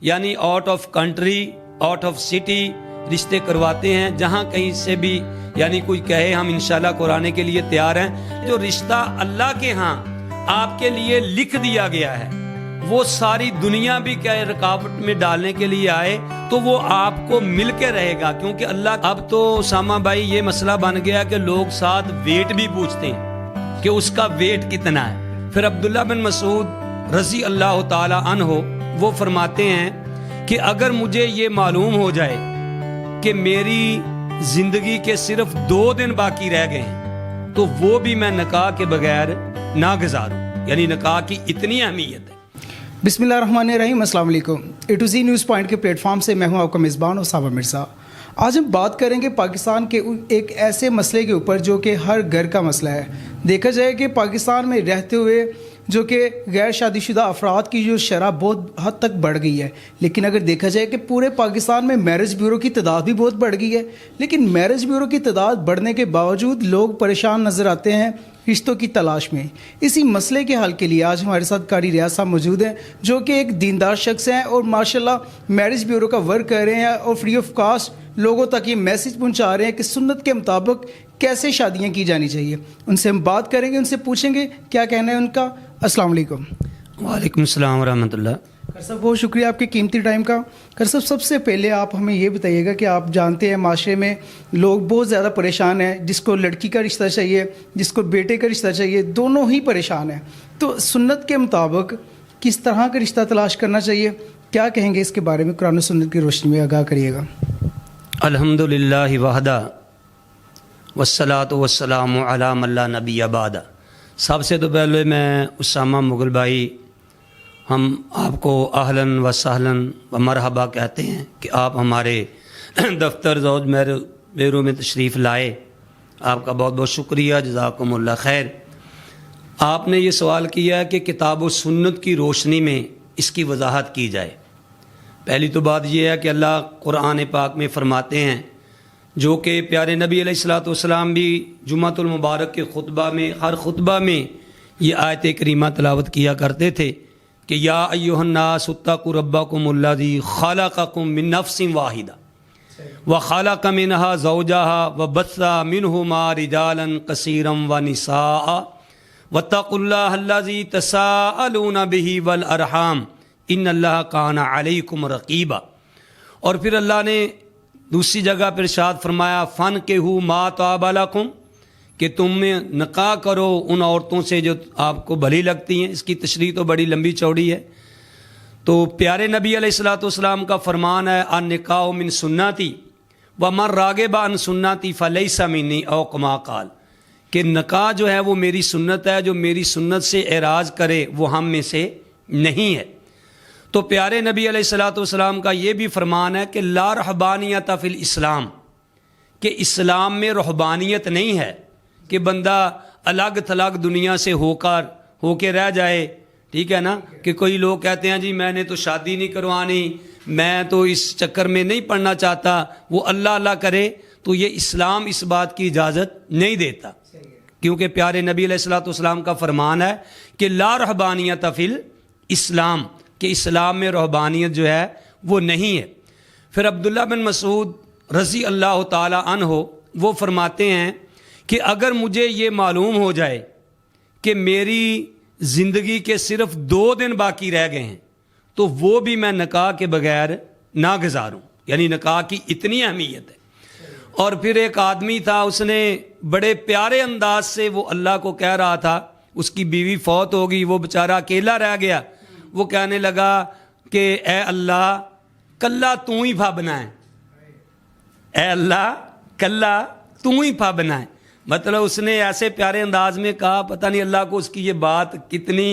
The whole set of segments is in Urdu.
یعنی out of country out of city رشتے کرواتے ہیں، جہاں کہیں سے بھی یعنی کوئی کہے ہم انشاءاللہ قرآن کے لیے تیار ہیں۔ جو رشتہ اللہ کے ہاں آپ کے لیے لکھ دیا گیا ہے وہ ساری دنیا بھی کیا رکاوٹ میں ڈالنے کے لیے آئے تو وہ آپ کو مل کے رہے گا، کیونکہ اللہ اب تو اسامہ بھائی یہ مسئلہ بن گیا کہ لوگ ساتھ ویٹ بھی پوچھتے ہیں کہ اس کا ویٹ کتنا ہے۔ پھر عبداللہ بن مسعود رضی اللہ تعالی عنہ وہ فرماتے ہیں کہ اگر مجھے یہ معلوم ہو جائے کہ میری زندگی کے صرف 2 دن باقی رہ گئے ہیں تو وہ بھی میں نکاح کے بغیر نہ گزاروں، یعنی نکاح کی اتنی اہمیت ہے۔ بسم اللہ الرحمن الرحیم، السلام علیکم۔ اے ٹو زی نیوز پوائنٹ کے پلیٹ فارم سے میں ہوں آپ کا میزبان اسامہ مرزا۔ آج ہم بات کریں گے پاکستان کے ایک ایسے مسئلے کے اوپر جو کہ ہر گھر کا مسئلہ ہے۔ دیکھا جائے کہ پاکستان میں رہتے ہوئے جو کہ غیر شادی شدہ افراد کی جو شرح بہت حد تک بڑھ گئی ہے، لیکن اگر دیکھا جائے کہ پورے پاکستان میں میرج بیورو کی تعداد بھی بہت بڑھ گئی ہے، لیکن میرج بیورو کی تعداد بڑھنے کے باوجود لوگ پریشان نظر آتے ہیں رشتوں کی تلاش میں۔ اسی مسئلے کے حل کے لیے آج ہمارے ساتھ قاری ریاض صاحب موجود ہیں جو کہ ایک دیندار شخص ہیں اور ماشاءاللہ میرج بیورو کا ورک کر رہے ہیں اور فری آف کاسٹ لوگوں تک یہ میسج پہنچا رہے ہیں کہ سنت کے مطابق کیسے شادیاں کی جانی چاہیے۔ ان سے ہم بات کریں گے، ان سے پوچھیں گے کیا کہنا ہے ان کا۔ السلام علیکم۔ وعلیکم السلام ورحمۃ اللہ۔ قاری صاحب بہت شکریہ آپ کے قیمتی ٹائم کا۔ قاری صاحب سب سے پہلے آپ ہمیں یہ بتائیے گا کہ آپ جانتے ہیں معاشرے میں لوگ بہت زیادہ پریشان ہیں، جس کو لڑکی کا رشتہ چاہیے، جس کو بیٹے کا رشتہ چاہیے، دونوں ہی پریشان ہیں۔ تو سنت کے مطابق کس طرح کا رشتہ تلاش کرنا چاہیے، کیا کہیں گے اس کے بارے میں؟ قرآن و سنت کی روشنی میں آگاہ کریے گا۔ الحمدللہ وحدہ والصلاۃ والسلام علی من لا نبی بعدہ۔ سب سے تو پہلے میں اسامہ مغل بھائی ہم آپ کو اہلاً و سہلاً و مرحبا کہتے ہیں کہ آپ ہمارے دفتر زوج بیرو میں تشریف لائے، آپ کا بہت بہت شکریہ، جزاکم اللہ خیر۔ آپ نے یہ سوال کیا ہے کہ کتاب و سنت کی روشنی میں اس کی وضاحت کی جائے۔ پہلی تو بات یہ ہے کہ اللہ قرآن پاک میں فرماتے ہیں، جو کہ پیارے نبی علیہ الصلوۃ والسلام بھی جمعۃ المبارک کے خطبہ میں ہر خطبہ میں یہ آیت کریمہ تلاوت کیا کرتے تھے کہ یا ایھا الناس اتقوا ربکم الذی خلقکم من نفس واحدہ وخلق منها زوجها وبث منهما رجالا کثیرا ونساء واتقوا اللہ الذی تساءلون به والارحام ان اللہ کان علیکم رقیبا۔ اور پھر اللہ نے دوسری جگہ پر ارشاد فرمایا فانکحوا ما طاب لکم، کہ تم نکاح کرو ان عورتوں سے جو آپ کو بھلی لگتی ہیں۔ اس کی تشریح تو بڑی لمبی چوڑی ہے۔ تو پیارے نبی علیہ الصلوۃ والسلام کا فرمان ہے النکاح من سنتی ومن راغب عن سنتی فلیس منی او کما قال، کہ نکاح جو ہے وہ میری سنت ہے، جو میری سنت سے اعراض کرے وہ ہم میں سے نہیں ہے۔ تو پیارے نبی علیہ الصلوۃ والسلام کا یہ بھی فرمان ہے کہ لا رہبانیت فی الاسلام، کہ اسلام میں رہبانیت نہیں ہے کہ بندہ الگ تھلگ دنیا سے ہو کے رہ جائے، ٹھیک ہے نا۔ کہ کوئی لوگ کہتے ہیں جی میں نے تو شادی نہیں کروانی، میں تو اس چکر میں نہیں پڑھنا چاہتا، وہ اللہ اللہ کرے، تو یہ اسلام اس بات کی اجازت نہیں دیتا، کیونکہ پیارے نبی علیہ الصلوۃ والسلام کا فرمان ہے کہ لا رہبانیت فی الاسلام، کہ اسلام میں رہبانیت جو ہے وہ نہیں ہے۔ پھر عبداللہ بن مسعود رضی اللہ تعالی عنہ وہ فرماتے ہیں کہ اگر مجھے یہ معلوم ہو جائے کہ میری زندگی کے صرف 2 دن باقی رہ گئے ہیں تو وہ بھی میں نکاح کے بغیر نہ گزاروں، یعنی نکاح کی اتنی اہمیت ہے۔ اور پھر ایک آدمی تھا، اس نے بڑے پیارے انداز سے وہ اللہ کو کہہ رہا تھا، اس کی بیوی فوت ہو گئی، وہ بیچارہ اکیلا رہ گیا، وہ کہنے لگا کہ اے اللہ کلہ تو ہی پھا بنائے، اے اللہ کلہ تو ہی پھا بنائے۔ مطلب اس نے ایسے پیارے انداز میں کہا، پتہ نہیں اللہ کو اس کی یہ بات کتنی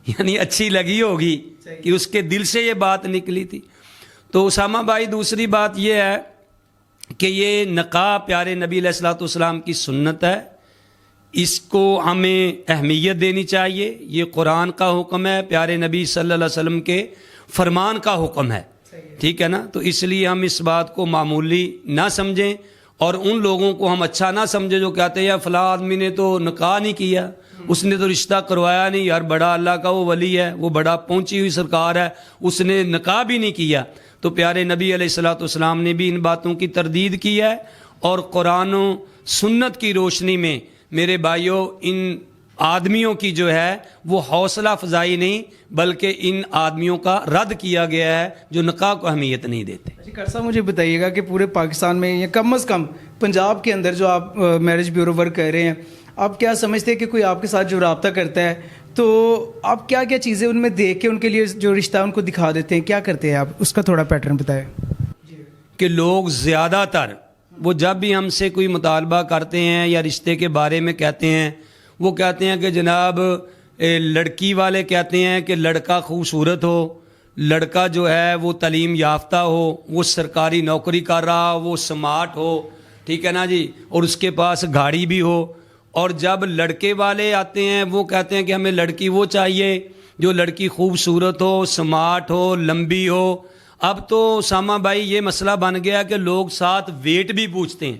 یعنی اچھی لگی ہوگی کہ اس کے دل سے یہ بات نکلی تھی۔ تو اسامہ بھائی دوسری بات یہ ہے کہ یہ نکاح پیارے نبی علیہ الصلوۃ والسلام کی سنت ہے، اس کو ہمیں اہمیت دینی چاہیے۔ یہ قرآن کا حکم ہے، پیارے نبی صلی اللہ علیہ وسلم کے فرمان کا حکم ہے، ٹھیک ہے نا۔ تو اس لیے ہم اس بات کو معمولی نہ سمجھیں اور ان لوگوں کو ہم اچھا نہ سمجھیں جو کہتے ہیں فلاں آدمی نے تو نکاح نہیں کیا، اس نے تو رشتہ کروایا نہیں یار، بڑا اللہ کا وہ ولی ہے، وہ بڑا پہنچی ہوئی سرکار ہے، اس نے نکاح بھی نہیں کیا۔ تو پیارے نبی علیہ الصلوۃ والسلام نے بھی ان باتوں کی تردید کی ہے، اور قرآن و سنت کی روشنی میں میرے بھائیوں ان آدمیوں کی جو ہے وہ حوصلہ افزائی نہیں، بلکہ ان آدمیوں کا رد کیا گیا ہے جو نکاح کو اہمیت نہیں دیتے۔ جی کر صاحب مجھے بتائیے گا کہ پورے پاکستان میں یا کم از کم پنجاب کے اندر جو آپ میرج بیورو ورک کر رہے ہیں، آپ کیا سمجھتے ہیں کہ کوئی آپ کے ساتھ جو رابطہ کرتا ہے تو آپ کیا کیا چیزیں ان میں دیکھ کے ان کے لیے جو رشتہ ان کو دکھا دیتے ہیں، کیا کرتے ہیں آپ، اس کا تھوڑا پیٹرن بتائیں۔ کہ لوگ زیادہ تر وہ جب بھی ہم سے کوئی مطالبہ کرتے ہیں یا رشتے کے بارے میں کہتے ہیں، وہ کہتے ہیں کہ جناب لڑکی والے کہتے ہیں کہ لڑکا خوبصورت ہو، لڑکا جو ہے وہ تعلیم یافتہ ہو، وہ سرکاری نوکری کر رہا ہو، وہ سمارٹ ہو، ٹھیک ہے نا جی، اور اس کے پاس گاڑی بھی ہو۔ اور جب لڑکے والے آتے ہیں وہ کہتے ہیں کہ ہمیں لڑکی وہ چاہیے جو لڑکی خوبصورت ہو، سمارٹ ہو، لمبی ہو۔ اب تو اسامہ بھائی یہ مسئلہ بن گیا کہ لوگ ساتھ ویٹ بھی پوچھتے ہیں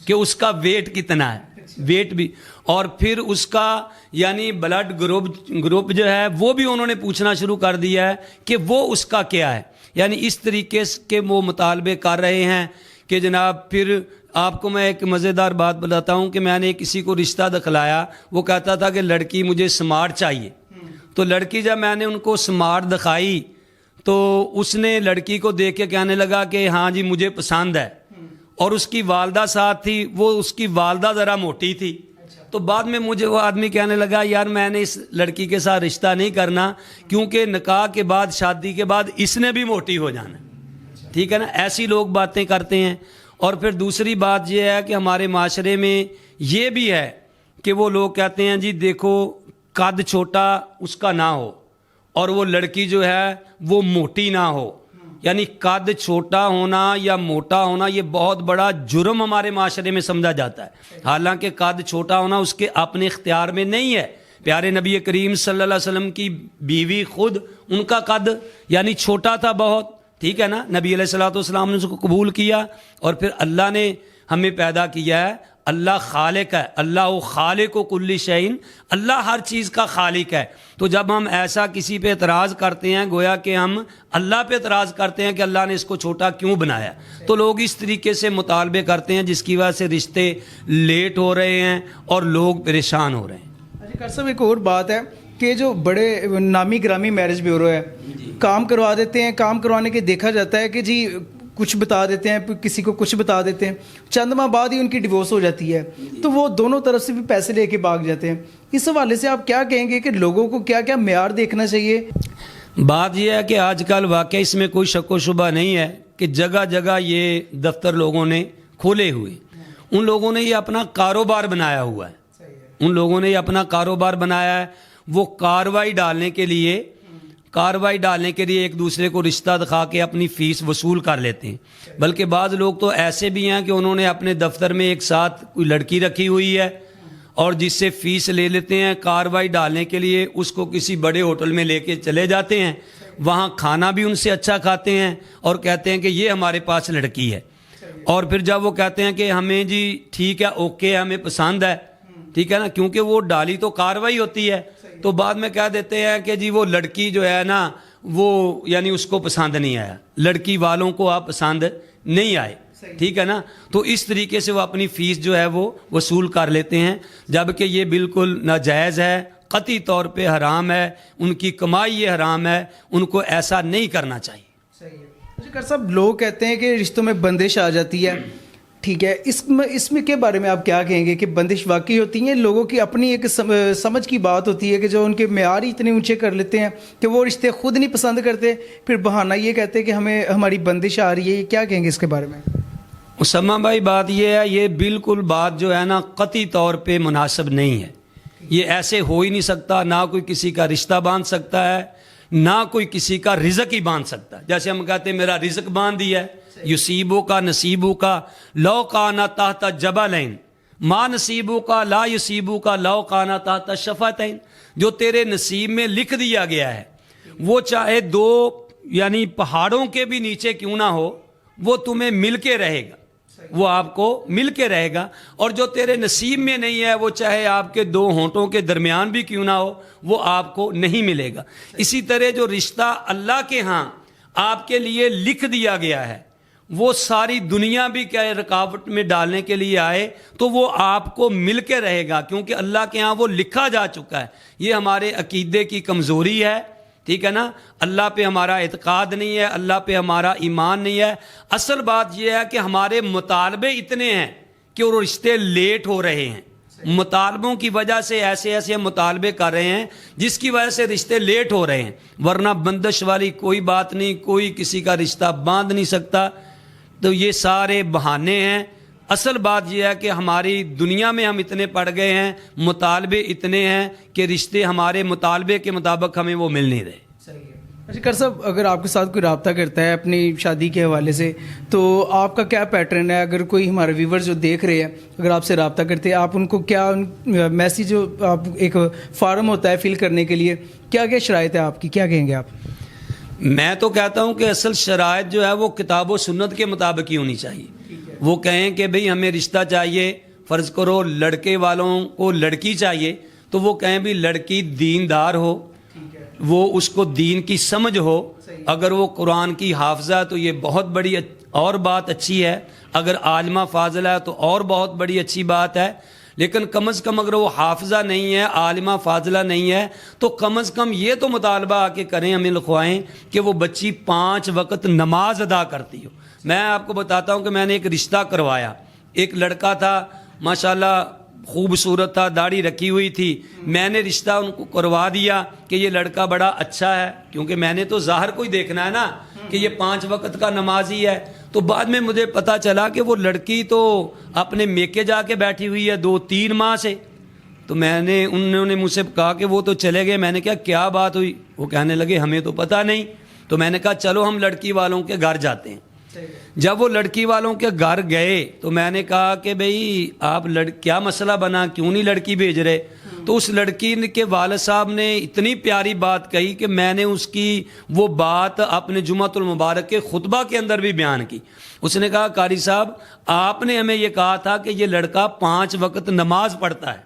کہ اس کا ویٹ کتنا ہے، ویٹ بھی، اور پھر اس کا یعنی بلڈ گروپ جو ہے وہ بھی انہوں نے پوچھنا شروع کر دیا ہے کہ وہ اس کا کیا ہے۔ یعنی اس طریقے کے وہ مطالبے کر رہے ہیں کہ جناب پھر آپ کو میں ایک مزیدار بات بتاتا ہوں کہ میں نے کسی کو رشتہ دکھلایا، وہ کہتا تھا کہ لڑکی مجھے سمارٹ چاہیے، تو لڑکی جب میں نے ان کو سمارٹ دکھائی تو اس نے لڑکی کو دیکھ کے کہنے لگا کہ ہاں جی مجھے پسند ہے، اور اس کی والدہ ساتھ تھی، وہ اس کی والدہ ذرا موٹی تھی، تو بعد میں مجھے وہ آدمی کہنے لگا یار میں نے اس لڑکی کے ساتھ رشتہ نہیں کرنا، کیونکہ نکاح کے بعد شادی کے بعد اس نے بھی موٹی ہو جانا، ٹھیک ہے نا۔ ایسی لوگ باتیں کرتے ہیں۔ اور پھر دوسری بات یہ ہے کہ ہمارے معاشرے میں یہ بھی ہے کہ وہ لوگ کہتے ہیں جی دیکھو قد چھوٹا اس کا نہ ہو، اور وہ لڑکی جو ہے وہ موٹی نہ ہو۔ یعنی قد چھوٹا ہونا یا موٹا ہونا یہ بہت بڑا جرم ہمارے معاشرے میں سمجھا جاتا ہے، حالانکہ قد چھوٹا ہونا اس کے اپنے اختیار میں نہیں ہے۔ پیارے نبی کریم صلی اللہ علیہ وسلم کی بیوی خود ان کا قد یعنی چھوٹا تھا بہت، ٹھیک ہے نا، نبی علیہ الصلوۃ والسلام نے اس کو قبول کیا، اور پھر اللہ نے ہمیں پیدا کیا ہے، اللہ خالق ہے، اللہ خالق و کل شیء، اللہ ہر چیز کا خالق ہے۔ تو جب ہم ایسا کسی پہ اعتراض کرتے ہیں گویا کہ ہم اللہ پہ اعتراض کرتے ہیں کہ اللہ نے اس کو چھوٹا کیوں بنایا، تو لوگ اس طریقے سے مطالبے کرتے ہیں جس کی وجہ سے رشتے لیٹ ہو رہے ہیں اور لوگ پریشان ہو رہے ہیں۔ اچھا کر صاحب ایک اور بات ہے کہ جو بڑے نامی گرامی میرج بیورو ہے کام کروا دیتے ہیں، کام کروانے کے دیکھا جاتا ہے کہ جی کچھ بتا دیتے ہیں، کسی کو کچھ بتا دیتے ہیں، چند ماہ بعد ہی ان کی ڈیورس ہو جاتی ہے، تو وہ دونوں طرف سے بھی پیسے لے کے بھاگ جاتے ہیں۔ اس حوالے سے آپ کیا کہیں گے کہ لوگوں کو کیا کیا معیار دیکھنا چاہیے؟ بات یہ ہے کہ آج کل واقعی اس میں کوئی شک و شبہ نہیں ہے کہ جگہ جگہ یہ دفتر لوگوں نے کھولے ہوئے، ان لوگوں نے یہ اپنا کاروبار بنایا ہوا ہے، ان لوگوں نے یہ اپنا کاروبار بنایا ہے۔ وہ کاروائی ڈالنے کے لیے ایک دوسرے کو رشتہ دکھا کے اپنی فیس وصول کر لیتے ہیں، بلکہ بعض لوگ تو ایسے بھی ہیں کہ انہوں نے اپنے دفتر میں ایک ساتھ کوئی لڑکی رکھی ہوئی ہے اور جس سے فیس لے لیتے ہیں کاروائی ڈالنے کے لیے، اس کو کسی بڑے ہوٹل میں لے کے چلے جاتے ہیں، وہاں کھانا بھی ان سے اچھا کھاتے ہیں اور کہتے ہیں کہ یہ ہمارے پاس لڑکی ہے، اور پھر جب وہ کہتے ہیں کہ ہمیں جی ٹھیک ہے اوکے ہمیں پسند ہے، ٹھیک ہے نا، کیونکہ وہ ڈالی تو کاروائی ہوتی ہے، تو بعد میں کہہ دیتے ہیں کہ جی وہ لڑکی جو ہے نا وہ یعنی اس کو پسند نہیں آیا، لڑکی والوں کو آپ پسند نہیں آئے، ٹھیک ہے نا، تو اس طریقے سے وہ اپنی فیس جو ہے وہ وصول کر لیتے ہیں، جبکہ یہ بالکل ناجائز ہے، قطعی طور پہ حرام ہے، ان کی کمائی یہ حرام ہے، ان کو ایسا نہیں کرنا چاہیے۔ صحیح ہے۔ اچھا کر صاحب لوگ کہتے ہیں کہ رشتوں میں بندش آ جاتی ہے، ٹھیک ہے، اس میں کے بارے میں آپ کیا کہیں گے کہ بندش واقعی ہوتی ہیں؟ لوگوں کی اپنی ایک سمجھ کی بات ہوتی ہے کہ جو ان کے معیار ہی اتنے اونچے کر لیتے ہیں کہ وہ رشتے خود نہیں پسند کرتے، پھر بہانہ یہ کہتے ہیں کہ ہمیں ہماری بندش آ رہی ہے، کیا کہیں گے اس کے بارے میں؟ اسامہ بھائی بات یہ ہے، یہ بالکل بات جو ہے نا قطعی طور پہ مناسب نہیں ہے، یہ ایسے ہو ہی نہیں سکتا، نہ کوئی کسی کا رشتہ باندھ سکتا ہے، نہ کوئی کسی کا رزق ہی باندھ سکتا ہے۔ جیسے ہم کہتے ہیں میرا رزق باندھ دیا ہے، یصیبو کا نصیبو کا لو کانا تحت جبلین ما نصیبو کا لا یصیبو کا لو کانا تحت شفتین، جو تیرے نصیب میں لکھ دیا گیا ہے وہ چاہے دو یعنی پہاڑوں کے بھی نیچے کیوں نہ ہو وہ تمہیں مل کے رہے گا، وہ آپ کو مل کے رہے گا، اور جو تیرے نصیب میں نہیں ہے وہ چاہے آپ کے دو ہونٹوں کے درمیان بھی کیوں نہ ہو وہ آپ کو نہیں ملے گا۔ اسی طرح جو رشتہ اللہ کے ہاں آپ کے لیے لکھ دیا گیا ہے وہ ساری دنیا بھی کیا رکاوٹ میں ڈالنے کے لیے آئے تو وہ آپ کو مل کے رہے گا، کیونکہ اللہ کے ہاں وہ لکھا جا چکا ہے۔ یہ ہمارے عقیدے کی کمزوری ہے، ٹھیک ہے نا، اللہ پہ ہمارا اعتقاد نہیں ہے، اللہ پہ ہمارا ایمان نہیں ہے۔ اصل بات یہ ہے کہ ہمارے مطالبے اتنے ہیں کہ وہ رشتے لیٹ ہو رہے ہیں، مطالبوں کی وجہ سے ایسے مطالبے کر رہے ہیں جس کی وجہ سے رشتے لیٹ ہو رہے ہیں، ورنہ بندش والی کوئی بات نہیں، کوئی کسی کا رشتہ باندھ نہیں سکتا۔ تو یہ سارے بہانے ہیں۔ اصل بات یہ ہے کہ ہماری دنیا میں ہم اتنے پڑ گئے ہیں، مطالبے اتنے ہیں کہ رشتے ہمارے مطالبے کے مطابق ہمیں وہ مل نہیں رہے۔ اچھا کر صاحب، اگر آپ کے ساتھ کوئی رابطہ کرتا ہے اپنی شادی کے حوالے سے تو آپ کا کیا پیٹرن ہے؟ اگر کوئی ہمارے ویور جو دیکھ رہے ہیں اگر آپ سے رابطہ کرتے ہیں، آپ ان کو کیا میسیج جو آپ ایک فارم ہوتا ہے فل کرنے کے لیے، کیا کیا شرائط ہے آپ کی، کیا کہیں گے آپ؟ میں تو کہتا ہوں کہ اصل شرائط جو ہے وہ کتاب و سنت کے مطابق ہی ہونی چاہیے۔ وہ کہیں کہ بھئی ہمیں رشتہ چاہیے، فرض کرو لڑکے والوں کو لڑکی چاہیے تو وہ کہیں بھی لڑکی دیندار ہو، وہ اس کو دین کی سمجھ ہو، اگر وہ قرآن کی حافظہ تو یہ بہت بڑی اور بات اچھی ہے، اگر عالمہ فاضلہ ہے تو اور بہت بڑی اچھی بات ہے، لیکن کم از کم اگر وہ حافظہ نہیں ہے، عالمہ فاضلہ نہیں ہے تو کم از کم یہ تو مطالبہ آ کے کریں، ہمیں لکھوائیں کہ وہ بچی 5 وقت نماز ادا کرتی ہو۔ میں آپ کو بتاتا ہوں کہ میں نے ایک رشتہ کروایا، ایک لڑکا تھا ماشاءاللہ خوبصورت تھا، داڑھی رکھی ہوئی تھی، میں نے رشتہ ان کو کروا دیا کہ یہ لڑکا بڑا اچھا ہے، کیونکہ میں نے تو ظاہر کو ہی دیکھنا ہے نا کہ یہ 5 وقت کا نمازی ہے۔ تو بعد میں مجھے پتا چلا کہ وہ لڑکی تو اپنے میکے جا کے بیٹھی ہوئی ہے 2-3 ماہ سے۔ تو انہوں نے مجھ سے کہا کہ وہ تو چلے گئے۔ میں نے کہا کیا بات ہوئی؟ وہ کہنے لگے ہمیں تو پتہ نہیں۔ تو میں نے کہا چلو ہم لڑکی والوں کے گھر جاتے ہیں۔ جب وہ لڑکی والوں کے گھر گئے تو میں نے کہا کہ بھئی آپ کیا مسئلہ بنا، کیوں نہیں لڑکی بھیج رہے؟ تو اس لڑکی کے والد صاحب نے اتنی پیاری بات کہی کہ میں نے اس کی وہ بات اپنے جمعۃ المبارک کے خطبہ کے اندر بھی بیان کی۔ اس نے کہا قاری صاحب آپ نے ہمیں یہ کہا تھا کہ یہ لڑکا 5 وقت نماز پڑھتا ہے،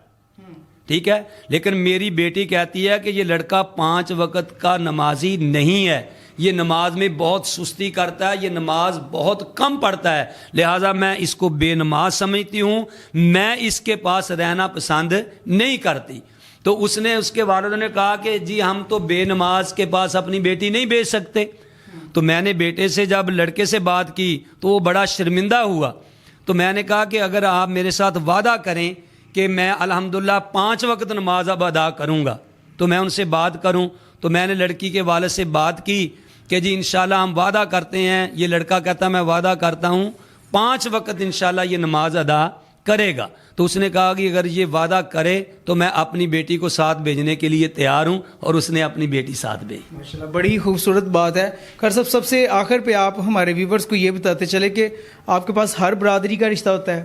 ٹھیک ہے، لیکن میری بیٹی کہتی ہے کہ یہ لڑکا 5 وقت کا نمازی نہیں ہے، یہ نماز میں بہت سستی کرتا ہے، یہ نماز بہت کم پڑھتا ہے، لہٰذا میں اس کو بے نماز سمجھتی ہوں، میں اس کے پاس رہنا پسند نہیں کرتی۔ تو اس کے والد نے کہا کہ جی ہم تو بے نماز کے پاس اپنی بیٹی نہیں بھیج سکتے۔ تو میں نے بیٹے سے جب لڑکے سے بات کی تو وہ بڑا شرمندہ ہوا۔ تو میں نے کہا کہ اگر آپ میرے ساتھ وعدہ کریں کہ میں الحمدللہ 5 وقت نماز اب ادا کروں گا تو میں ان سے بات کروں۔ تو میں نے لڑکی کے والد سے بات کی کہ جی انشاءاللہ ہم وعدہ کرتے ہیں۔ یہ لڑکا کہتا میں وعدہ کرتا ہوں 5 وقت انشاءاللہ یہ نماز ادا کرے گا۔ تو اس نے کہا کہ اگر یہ وعدہ کرے تو میں اپنی بیٹی کو ساتھ بھیجنے کے لیے تیار ہوں، اور اس نے اپنی بیٹی ساتھ بھیجی۔ ماشاءاللہ بڑی خوبصورت بات ہے۔ خیر صاحب سب سے آخر پہ آپ ہمارے ویورز کو یہ بتاتے چلے کہ آپ کے پاس ہر برادری کا رشتہ ہوتا ہے،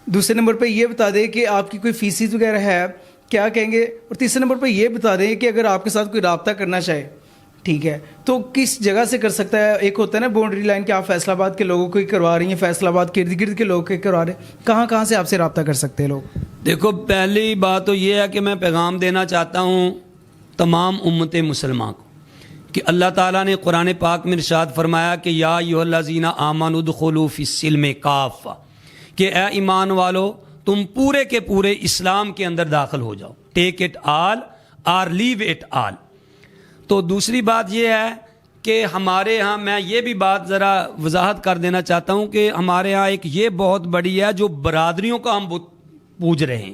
دوسرے نمبر پہ یہ بتا دیں کہ آپ کی کوئی فیسز وغیرہ ہے کیا کہیں گے، اور تیسرے نمبر پہ یہ بتا دیں کہ اگر آپ کے ساتھ کوئی رابطہ کرنا چاہے ٹھیک ہے تو کس جگہ سے کر سکتا ہے؟ ایک ہوتا ہے نا باؤنڈری لائن کہ آپ فیصل آباد کے لوگوں کو ہی کروا رہی ہیں، فیصل آباد کے ارد گرد کے لوگوں کو کروا رہے ہیں، کہاں سے آپ سے رابطہ کر سکتے ہیں لوگ؟ دیکھو پہلی بات تو یہ ہے کہ میں پیغام دینا چاہتا ہوں تمام امت مسلمان کو کہ اللہ تعالیٰ نے قرآن پاک میں ارشاد فرمایا کہ یا ایھا الذین آمنوا ادخلوا فی السلم کافہ، کہ اے ایمان والو تم پورے کے پورے اسلام کے اندر داخل ہو جاؤ، ٹیک اٹ آل اور لیو اٹ آل۔ تو دوسری بات یہ ہے کہ ہمارے ہاں، میں یہ بھی بات ذرا وضاحت کر دینا چاہتا ہوں کہ ہمارے ہاں ایک یہ بہت بڑی ہے جو برادریوں کا ہم پوج رہے ہیں،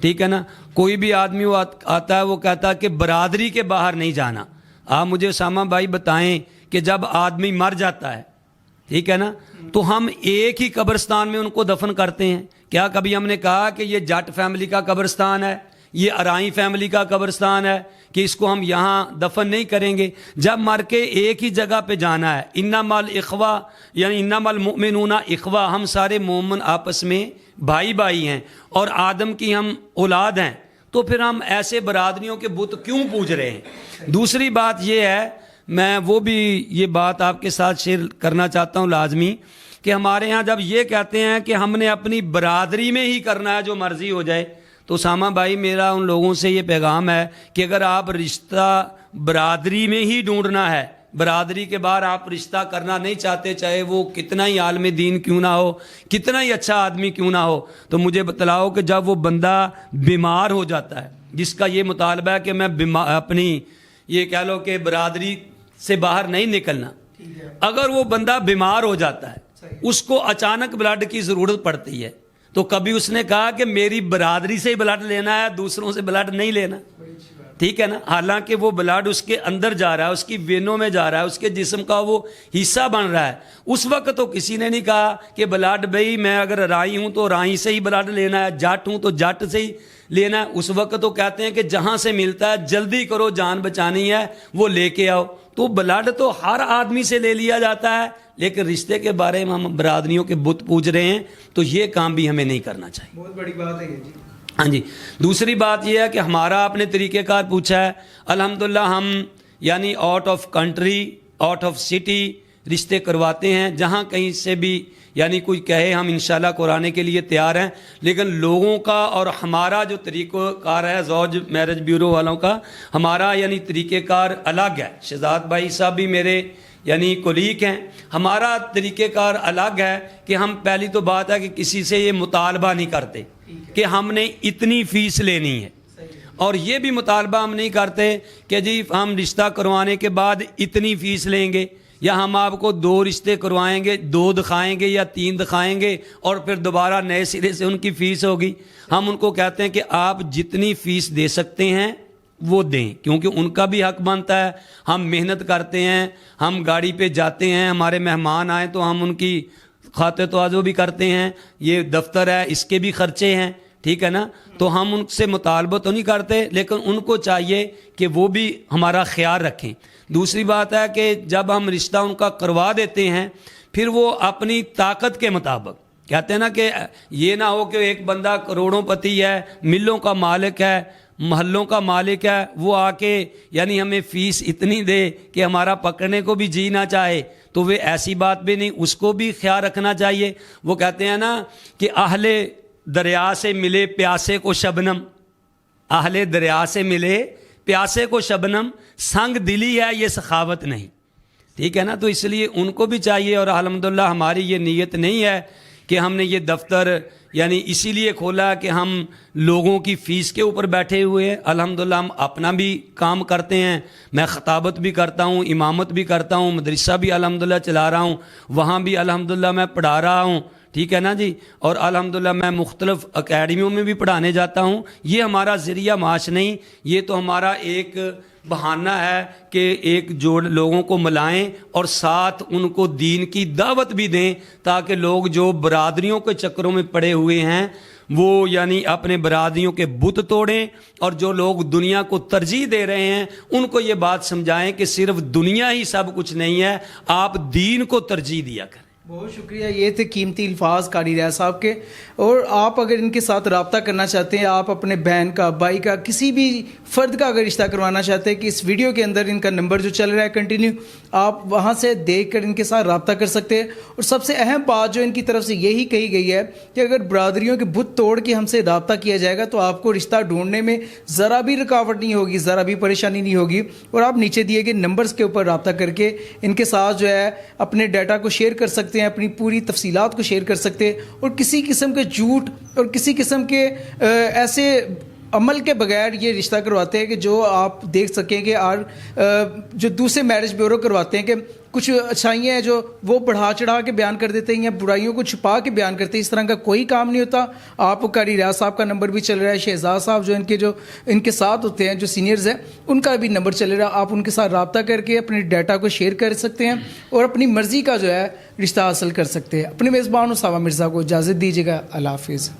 ٹھیک ہے نا۔ کوئی بھی آدمی وہ آتا ہے وہ کہتا ہے کہ برادری کے باہر نہیں جانا۔ آپ مجھے اسامہ بھائی بتائیں کہ جب آدمی مر جاتا ہے، ٹھیک ہے نا، تو ہم ایک ہی قبرستان میں ان کو دفن کرتے ہیں۔ کیا کبھی ہم نے کہا کہ یہ جٹ فیملی کا قبرستان ہے، یہ ارائیں فیملی کا قبرستان ہے کہ اس کو ہم یہاں دفن نہیں کریں گے؟ جب مر کے ایک ہی جگہ پہ جانا ہے، انما الاخوہ یعنی انما المؤمنون اخوہ، ہم سارے مومن آپس میں بھائی بھائی ہیں اور آدم کی ہم اولاد ہیں، تو پھر ہم ایسے برادریوں کے بت کیوں پوج رہے ہیں؟ دوسری بات یہ ہے، میں وہ بھی یہ بات آپ کے ساتھ شیئر کرنا چاہتا ہوں لازمی، کہ ہمارے ہاں جب یہ کہتے ہیں کہ ہم نے اپنی برادری میں ہی کرنا ہے جو مرضی ہو جائے، تو اسامہ بھائی میرا ان لوگوں سے یہ پیغام ہے کہ اگر آپ رشتہ برادری میں ہی ڈھونڈنا ہے، برادری کے باہر آپ رشتہ کرنا نہیں چاہتے، چاہے وہ کتنا ہی عالم دین کیوں نہ ہو، کتنا ہی اچھا آدمی کیوں نہ ہو، تو مجھے بتلاؤ کہ جب وہ بندہ بیمار ہو جاتا ہے، جس کا یہ مطالبہ ہے کہ میں اپنی یہ کہہ لو کہ برادری سے باہر نہیں نکلنا، اگر وہ بندہ بیمار ہو جاتا ہے، اس کو اچانک بلڈ کی ضرورت پڑتی ہے، تو کبھی اس نے کہا کہ میری برادری سے ہی بلڈ لینا ہے، دوسروں سے بلڈ نہیں لینا، ٹھیک ہے نا؟ حالانکہ وہ بلڈ اس کے اندر جا رہا ہے، اس کی وینوں میں جا رہا ہے، اس کے جسم کا وہ حصہ بن رہا ہے، اس وقت تو کسی نے نہیں کہا کہ بلڈ بھائی میں اگر رائی ہوں تو رائی سے ہی بلڈ لینا ہے، جٹ ہوں تو جٹ سے ہی لینا ہے، اس وقت تو کہتے ہیں کہ جہاں سے ملتا ہے جلدی کرو، جان بچانی ہے، وہ لے کے آؤ، تو بلڈ تو ہر آدمی سے لے لیا جاتا ہے، لیکن رشتے کے بارے میں ہم برادریوں کے بت پوج رہے ہیں، تو یہ کام بھی ہمیں نہیں کرنا چاہیے۔ بہت بڑی بات ہے یہ جی۔ ہاں جی، دوسری بات یہ ہے کہ ہمارا آپ نے طریقہ کار پوچھا ہے، الحمدللہ ہم یعنی out of country, out of city رشتے کرواتے ہیں، جہاں کہیں سے بھی یعنی کوئی کہے ہم انشاءاللہ قرانے کے لیے تیار ہیں، لیکن لوگوں کا اور ہمارا جو طریقہ کار ہے زوج میرج بیورو والوں کا، ہمارا یعنی طریقہ کار الگ ہے۔ شہزاد بھائی صاحب بھی میرے یعنی کولیگ ہیں، ہمارا طریقہ کار الگ ہے کہ ہم پہلی تو بات ہے کہ کسی سے یہ مطالبہ نہیں کرتے کہ ہم نے اتنی فیس لینی ہے، اور یہ بھی مطالبہ ہم نہیں کرتے کہ جی ہم رشتہ کروانے کے بعد اتنی فیس لیں گے، یا ہم آپ کو 2 رشتے کروائیں گے، 2 دکھائیں گے یا 3 دکھائیں گے اور پھر دوبارہ نئے سرے سے ان کی فیس ہوگی۔ ہم ان کو کہتے ہیں کہ آپ جتنی فیس دے سکتے ہیں وہ دیں، کیونکہ ان کا بھی حق بنتا ہے، ہم محنت کرتے ہیں، ہم گاڑی پہ جاتے ہیں، ہمارے مہمان آئیں تو ہم ان کی خاطر تواضع بھی کرتے ہیں، یہ دفتر ہے اس کے بھی خرچے ہیں، ٹھیک ہے نا؟ تو ہم ان سے مطالبہ تو نہیں کرتے، لیکن ان کو چاہیے کہ وہ بھی ہمارا خیال رکھیں۔ دوسری بات ہے کہ جب ہم رشتہ ان کا کروا دیتے ہیں، پھر وہ اپنی طاقت کے مطابق کہتے ہیں نا کہ یہ نہ ہو کہ ایک بندہ کروڑوں پتی ہے، ملوں کا مالک ہے، محلوں کا مالک ہے، وہ آ کے یعنی ہمیں فیس اتنی دے کہ ہمارا پکڑنے کو بھی جی نہ چاہے، تو وہ ایسی بات بھی نہیں، اس کو بھی خیال رکھنا چاہیے۔ وہ کہتے ہیں نا کہ اہل دریا سے ملے پیاسے کو شبنم، اہل دریا سے ملے پیاسے کو شبنم، سنگ دلی ہے یہ سخاوت نہیں، ٹھیک ہے نا؟ تو اس لیے ان کو بھی چاہیے، اور الحمدللہ ہماری یہ نیت نہیں ہے کہ ہم نے یہ دفتر یعنی اسی لیے کھولا کہ ہم لوگوں کی فیس کے اوپر بیٹھے ہوئے ہیں، الحمدللہ ہم اپنا بھی کام کرتے ہیں، میں خطابت بھی کرتا ہوں، امامت بھی کرتا ہوں، مدرسہ بھی الحمدللہ چلا رہا ہوں، وہاں بھی الحمدللہ میں پڑھا رہا ہوں، ٹھیک ہے نا جی، اور الحمدللہ میں مختلف اکیڈمیوں میں بھی پڑھانے جاتا ہوں۔ یہ ہمارا ذریعہ معاش نہیں، یہ تو ہمارا ایک بہانہ ہے کہ ایک جوڑ لوگوں کو ملائیں اور ساتھ ان کو دین کی دعوت بھی دیں، تاکہ لوگ جو برادریوں کے چکروں میں پڑے ہوئے ہیں وہ یعنی اپنے برادریوں کے بت توڑیں، اور جو لوگ دنیا کو ترجیح دے رہے ہیں ان کو یہ بات سمجھائیں کہ صرف دنیا ہی سب کچھ نہیں ہے، آپ دین کو ترجیح دیا کریں۔ بہت شکریہ، یہ تھے قیمتی الفاظ قاری ریاض صاحب کے۔ اور آپ اگر ان کے ساتھ رابطہ کرنا چاہتے ہیں، آپ اپنے بہن کا، بھائی کا، کسی بھی فرد کا اگر رشتہ کروانا چاہتے ہیں، کہ اس ویڈیو کے اندر ان کا نمبر جو چل رہا ہے کنٹینیو، آپ وہاں سے دیکھ کر ان کے ساتھ رابطہ کر سکتے ہیں۔ اور سب سے اہم بات جو ان کی طرف سے یہی کہی گئی ہے کہ اگر برادریوں کے بت توڑ کے ہم سے رابطہ کیا جائے گا تو آپ کو رشتہ ڈھونڈنے میں ذرا بھی رکاوٹ نہیں ہوگی، ذرا بھی پریشانی نہیں ہوگی، اور آپ نیچے دیے گئے نمبرز کے اوپر رابطہ کر کے ان کے ساتھ جو ہے اپنے ڈیٹا کو شیئر کر سکتے ہیں، اپنی پوری تفصیلات کو شیئر کر سکتے ہیں، اور کسی قسم کے جھوٹ اور کسی قسم کے ایسے عمل کے بغیر یہ رشتہ کرواتے ہیں کہ جو آپ دیکھ سکیں کہ جو دوسرے میرج بیورو کرواتے ہیں کہ کچھ اچھائیاں ہیں جو وہ بڑھا چڑھا کے بیان کر دیتے ہیں یا برائیوں کو چھپا کے بیان کرتے ہیں، اس طرح کا کوئی کام نہیں ہوتا۔ آپ کو قاری ریاض صاحب کا نمبر بھی چل رہا ہے، شہزاد صاحب جو ان کے ساتھ ہوتے ہیں جو سینئرز ہیں ان کا بھی نمبر چل رہا ہے، آپ ان کے ساتھ رابطہ کر کے اپنے ڈیٹا کو شیئر کر سکتے ہیں اور اپنی مرضی کا جو ہے رشتہ حاصل کر سکتے ہیں۔ اپنے میزبان اسامہ مرزا کو اجازت دیجیے گا، اللہ حافظ۔